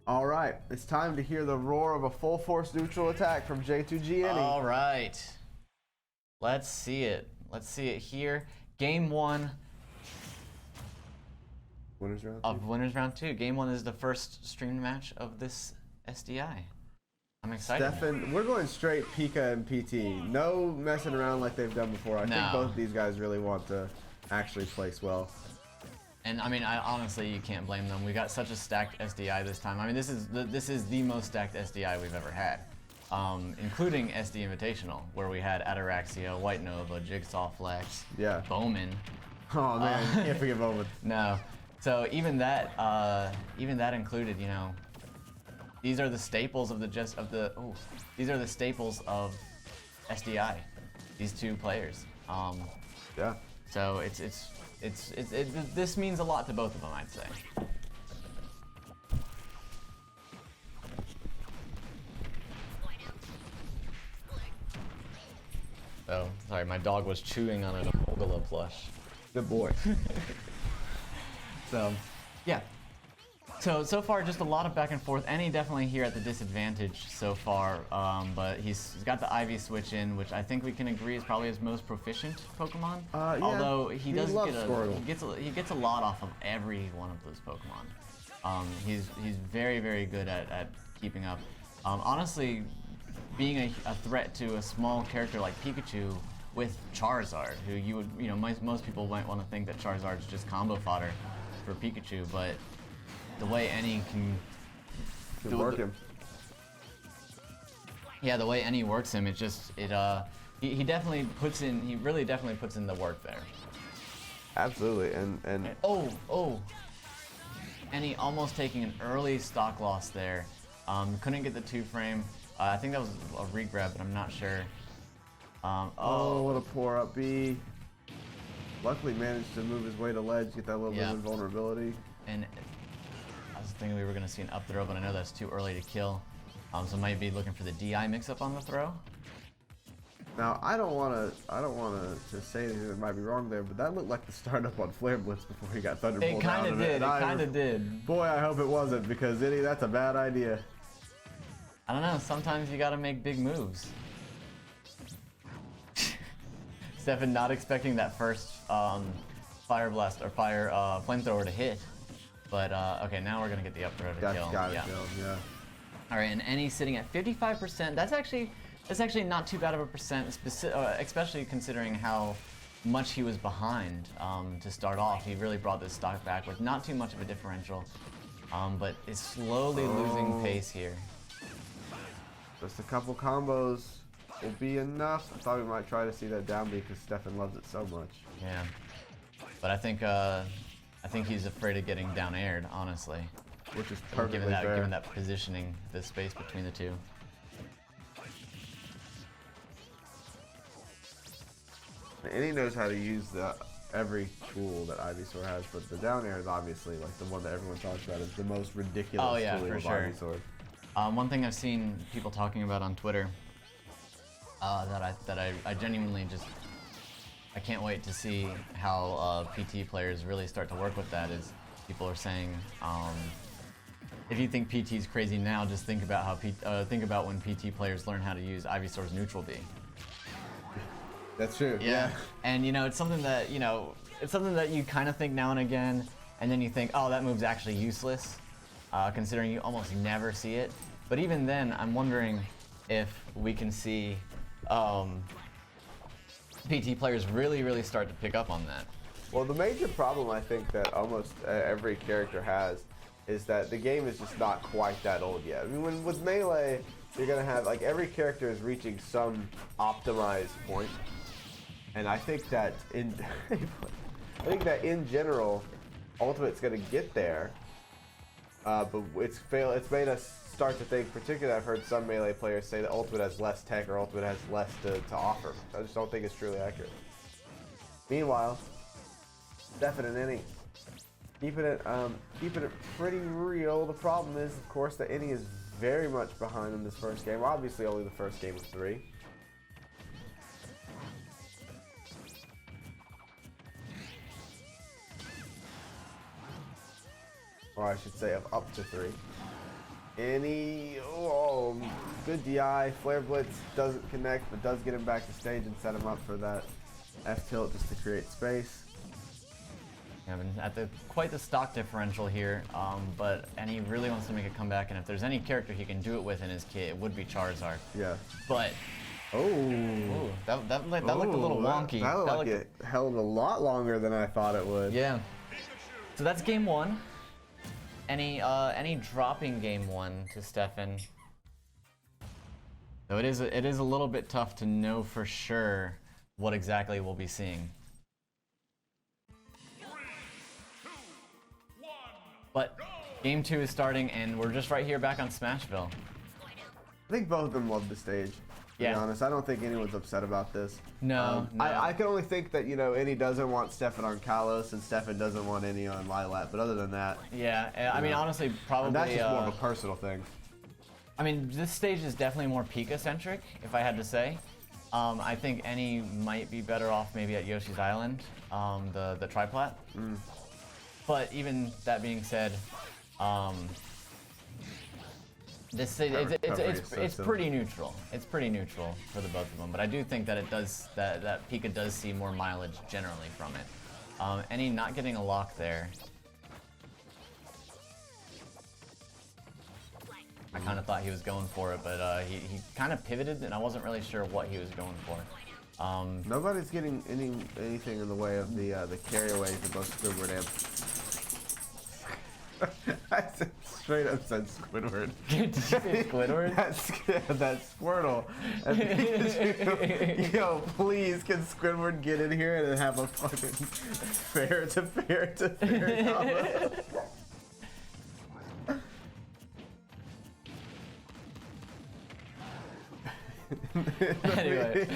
All right, it's time to hear the roar of a full force neutral attack from J2G Eni. All right. Let's see it. Let's see it here. Game 1 Winners round of Winners Round 2. Game 1 is the first streamed match of this SDI. I'm excited. Steffen, we're going straight Pika and PT. No messing around like they've done before. I think both these guys really want to actually place well. And I mean, honestly, you can't blame them. We got such a stacked SDI this time. I mean, this is the most stacked SDI we've ever had, including SD Invitational, where we had Ataraxia, White Nova, Jigsaw Flex, Bowman. Oh man, can't forget Bowman. No, so even that included, you know, these are the staples of these are the staples of SDI. These two players. Yeah. So this means a lot to both of them, I'd say. Oh, sorry, my dog was chewing on an Ogala plush. Good boy. So, yeah. So far, just a lot of back and forth. Eni definitely here at the disadvantage so far, but he's got the Ivy switch in, which I think we can agree is probably his most proficient Pokemon. Yeah. Although he gets a lot off of every one of those Pokemon. He's very, very good at keeping up. Honestly, being a threat to a small character like Pikachu with Charizard, who most people might want to think that Charizard's just combo fodder for Pikachu, but the way Eni can work him. Yeah, the way Eni works him, he really definitely puts in the work there. Absolutely, and Eni almost taking an early stock loss there. Couldn't get the 2-frame. I think that was a regrab, but I'm not sure. Oh, what a poor up B. Luckily managed to move his way to ledge, get that little bit of vulnerability. And I was thinking we were going to see an up throw, but I know that's too early to kill. So might be looking for the DI mix-up on the throw. Now I don't want to say anything that might be wrong there, but that looked like the startup on Flare Blitz before he got Thunderbolt. It kind of did. It kind of did. Boy, I hope it wasn't, because that's a bad idea. I don't know. Sometimes you got to make big moves. Steffen not expecting that first Fire Blast or Fire Flamethrower to hit. But, okay, now we're going to get the up throw to kill. Yeah. Alright, and Eni sitting at 55%. That's actually not too bad of a percent, especially considering how much he was behind to start off. He really brought this stock back with not too much of a differential, but is slowly losing pace here. Just a couple combos will be enough. I thought we might try to see that down B because Steffen loves it so much. Yeah, but I think he's afraid of getting down aired, honestly. Which is perfectly fair. Given that positioning, the space between the two. Eni knows how to use every tool that Ivysaur has, but the down air is obviously like the one that everyone talks about is the most ridiculous tool of Ivysaur. One thing I've seen people talking about on Twitter that I genuinely I can't wait to see how PT players really start to work with that is people are saying if you think PT's crazy now, just think about how when PT players learn how to use Ivysaur's neutral B. That's true. Yeah. And it's something that you kind of think now and again, and then you think, oh, that move's actually useless, considering you almost never see it. But even then, I'm wondering if we can see PT players really start to pick up on that. Well, the major problem I think that almost every character has is that the game is just not quite that old yet. I mean, with Melee, you're gonna have every character is reaching some optimized point, and I think that in general, Ultimate's gonna get there, but it's made us start to think. Particularly, I've heard some Melee players say that Ultimate has less tech or Ultimate has less to offer. I just don't think it's truly accurate. Meanwhile, Steffen and Eni keeping it pretty real. The problem is, of course, that Eni is very much behind in this first game. Obviously, only the first game of 3. Or I should say of up to 3. Eni, oh, good DI. Flare Blitz doesn't connect, but does get him back to stage and set him up for that F tilt just to create space. Yeah, been at quite the stock differential here, but Eni really wants to make a comeback, and if there's any character he can do it with in his kit, it would be Charizard. Yeah. But oh, that looked a little wonky. That looked like it held a lot longer than I thought it would. Yeah. So that's game one. Any dropping game one to Steffen. So it is a little bit tough to know for sure what exactly we'll be seeing. But game two is starting, and we're just right here back on Smashville. I think both of them love the stage. To be honest, I don't think anyone's upset about this. No, no. I can only think that, you know, Eni doesn't want Steffen on Kalos and Steffen doesn't want Eni on Lilat, but other than that... Yeah, I mean, honestly, probably... And that's just more of a personal thing. I mean, this stage is definitely more Pika-centric, if I had to say. I think Eni might be better off maybe at Yoshi's Island, the triplat. But even that being said, this it's pretty neutral. It's pretty neutral for the both of them. But I do think that it does that Pika does see more mileage generally from it. Eni not getting a lock there. I kind of thought he was going for it, but he kind of pivoted, and I wasn't really sure what he was going for. Nobody's getting anything in the way of the carry aways of both Squidward and... I straight up said Squidward. Did you say Squidward? that Squirtle. Yo, please, can Squidward get in here and have a fucking fair to fair combo? Anyway,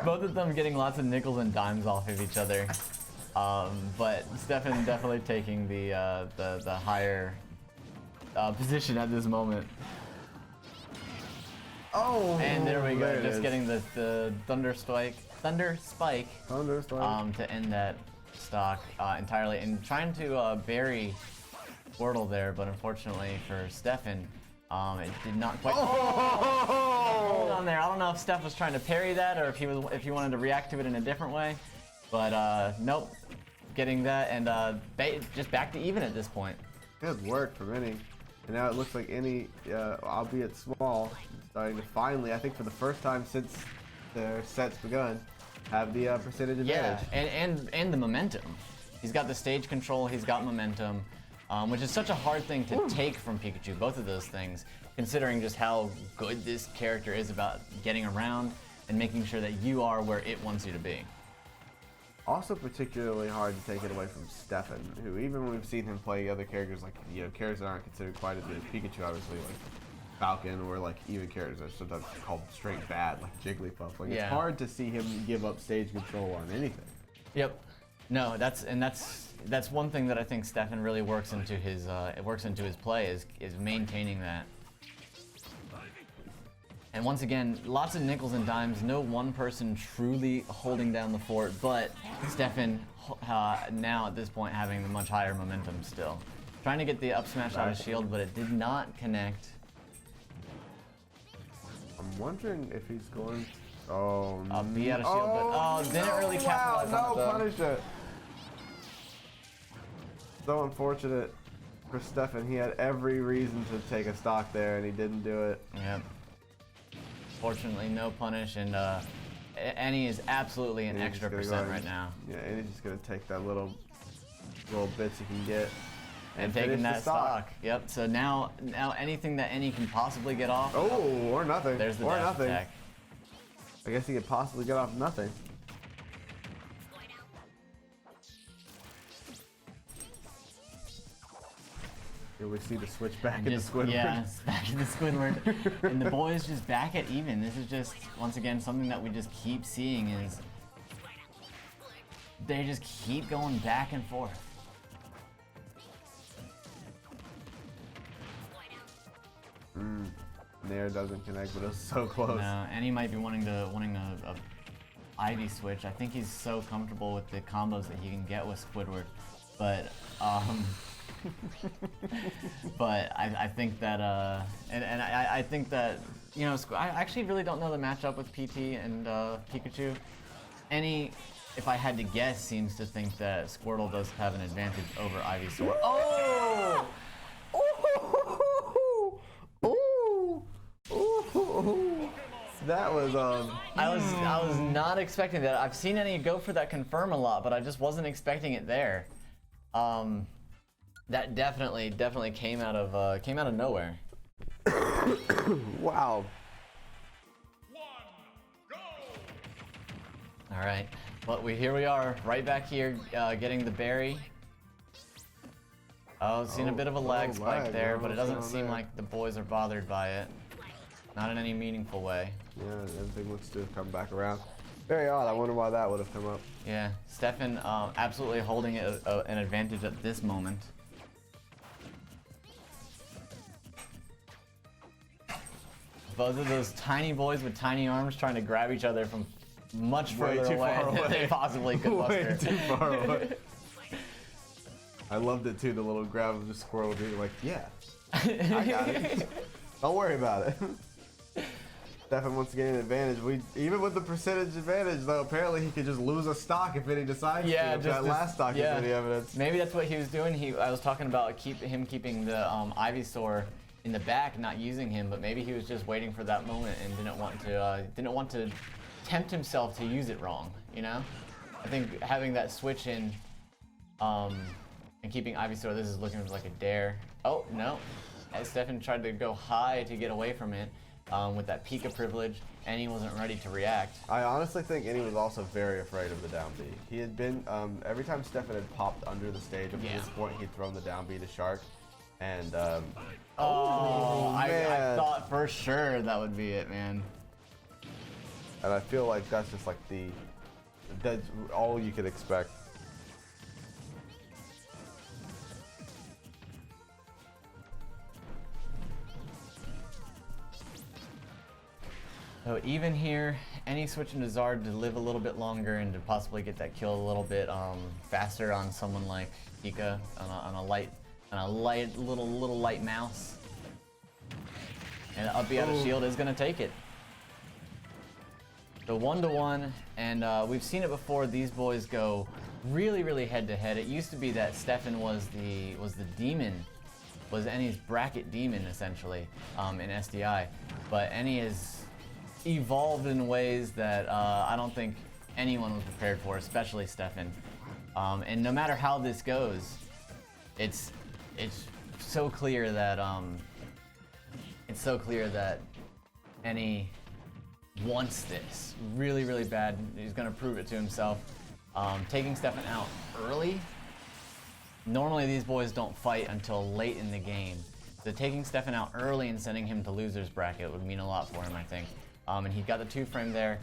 both of them getting lots of nickels and dimes off of each other. But Steffen definitely taking the higher position at this moment. Oh! And there we go, just getting the Thunder Spike to end that stock entirely, and trying to bury Squirtle there, but unfortunately for Steffen, it did not quite hold on there. I don't know if Steph was trying to parry that or if he wanted to react to it in a different way, but nope, getting that, and just back to even at this point. Good work from Eni. And now it looks like Eni, albeit small, starting to finally, I think for the first time since their set's begun, have the percentage advantage. Yeah, and the momentum. He's got the stage control, he's got momentum, which is such a hard thing to take from Pikachu, both of those things, considering just how good this character is about getting around and making sure that you are where it wants you to be. Also particularly hard to take it away from Steffen, who even when we've seen him play other characters, like, you know, characters that aren't considered quite as good as Pikachu, obviously, like Falcon, or like even characters that are sometimes called straight bad, like Jigglypuff. Like, it's hard to see him give up stage control on anything. Yep. No, that's one thing that I think Steffen really works into his play is maintaining that. And once again, lots of nickels and dimes, no one person truly holding down the fort, but Steffen now at this point having the much higher momentum still. Trying to get the up smash out of shield, but it did not connect. I'm wondering if he's going to... be out of shield, but didn't really capitalize on it though. Punish it. So unfortunate for Steffen. He had every reason to take a stock there, and he didn't do it. Yep. Fortunately, no punish, and Eni is absolutely an extra percent right now. Yeah, Eni's just gonna take that little bits he can get and taking that stock. Yep. So now anything that Eni can possibly get off. Or nothing. There's the dash nothing. Attack. I guess he could possibly get off nothing. Here we see the switch back into Squidward. Yeah, it's back into Squidward. And the boys just back at even. This is just, once again, something that we just keep seeing is they just keep going back and forth. Nair doesn't connect, but it was so close. No, and he might be wanting a Ivy switch. I think he's so comfortable with the combos that he can get with Squidward. But But I think that and I think that, you know, I actually really don't know the matchup with PT and Pikachu. If I had to guess, seems to think that Squirtle does have an advantage over Ivysaur. Oh! Ooh! Ooh! That was I was not expecting that. I've seen Eni go for that confirm a lot, but I just wasn't expecting it there. That definitely came out of nowhere. wow. All right, but here we are, right back here, getting the berry. Oh, seen a bit of a lag spike there, but it doesn't seem like the boys are bothered by it. Not in any meaningful way. Yeah, everything looks to have come back around. Very odd. I wonder why that would have come up. Yeah, Steffen absolutely holding an advantage at this moment. Both of those tiny boys with tiny arms trying to grab each other from much further away than they possibly could muster. Way too far away. I loved it too, the little grab of the Squirtle being like, yeah, I got it. Don't worry about it. Steffen wants to gain an advantage. Even with the percentage advantage, though, apparently he could just lose a stock if he decides to. If that last stock is any evidence. Maybe that's what he was doing. I was talking about him keeping the Ivysaur in the back, not using him, but maybe he was just waiting for that moment and didn't want to tempt himself to use it wrong. You know, I think having that switch in and keeping Ivysaur, this is looking like a dare. Oh no, as Steffen tried to go high to get away from it. With that Pika privilege, and he wasn't ready to react. I honestly think Eni was also very afraid of the down B. He had been, every time Steffen had popped under the stage up to this point, he'd thrown the down B to Shark. And, I thought for sure that would be it, man. And I feel like that's just like that's all you could expect. So even here, Eni switching to Zard to live a little bit longer and to possibly get that kill a little bit faster on someone like Pika on a light little light mouse. And up B out of shield is gonna take it. The 1-to-1, and we've seen it before. These boys go really head to head. It used to be that Steffen was the demon, was Eni's bracket demon essentially in SDI, but Eni is evolved in ways that I don't think anyone was prepared for, especially Steffen. And no matter how this goes, it's so clear that Eni wants this really bad. He's gonna prove it to himself. Taking Steffen out early. Normally these boys don't fight until late in the game. So taking Steffen out early and sending him to loser's bracket would mean a lot for him, I think. And he got the 2-frame there,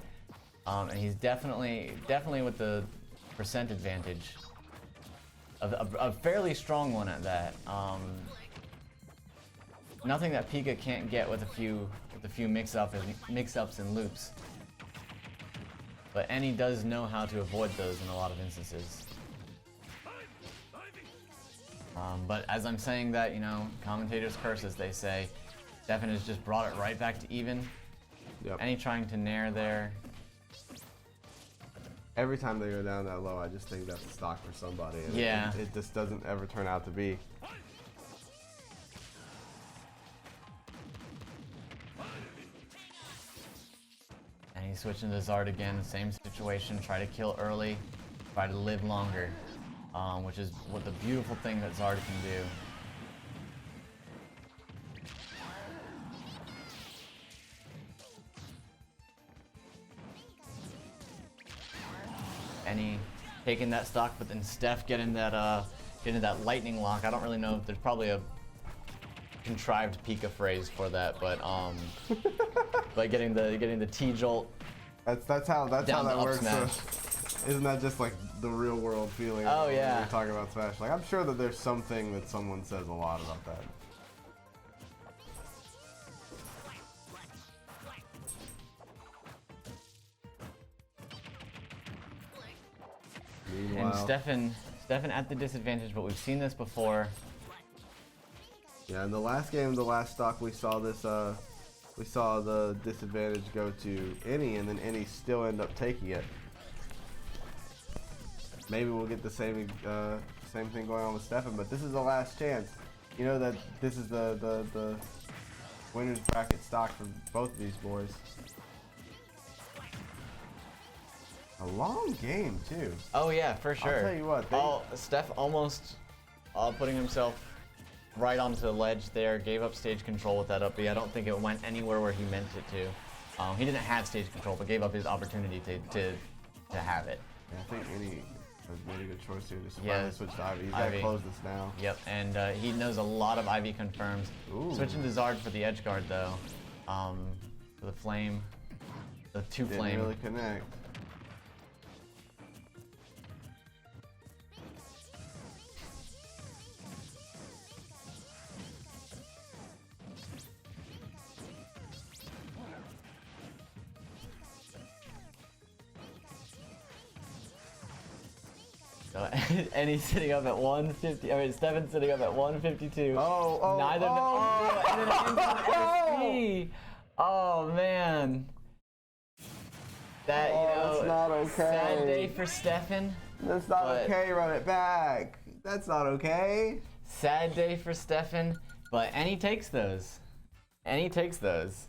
and he's definitely with the percent advantage, a fairly strong one at that. Nothing that Pika can't get with a few mix-ups and loops. But Eni does know how to avoid those in a lot of instances. But as I'm saying that, you know, commentators curse, as they say. Steffen has just brought it right back to even. Yep. Eni trying to nair there. Every time they go down that low, I just think that's a stock for somebody. And yeah. It just doesn't ever turn out to be. And he's switching to Zard again, same situation, try to kill early, try to live longer, which is what the beautiful thing that Zard can do. Eni taking that stock, but then Steph getting that lightning lock. I don't really know if there's probably a contrived Pika phrase for that, but but getting the T jolt. That's how that works. Isn't that just like the real world feeling? Oh yeah. When we're talking about Smash. Like I'm sure that there's something that someone says a lot about that. And Steffen at the disadvantage, but we've seen this before. Yeah, in the last game, the last stock, we saw this. We saw the disadvantage go to Eni, and then Eni still end up taking it. Maybe we'll get the same thing going on with Steffen, but this is the last chance. You know that this is the winners bracket stock for both of these boys. A long game too. Oh yeah, for sure. I'll tell you what. Steph almost putting himself right onto the ledge there, gave up stage control with that up B. I don't think it went anywhere where he meant it to. He didn't have stage control, but gave up his opportunity to have it. Yeah, I think Eni has made a good choice here. Just finally switch to Ivy. He's got to close this now. Yep, and he knows a lot of Ivy confirms. Ooh. Switching to Zard for the edge guard though. For the flame, the two flame. Didn't really connect. And he's sitting up at 150. I mean, Steffen's sitting up at 152. Neither and then SP. Oh man. That that's not okay. Sad day for Steffen. That's not okay. Run it back. That's not okay. Sad day for Steffen, but Eni takes those. Eni takes those.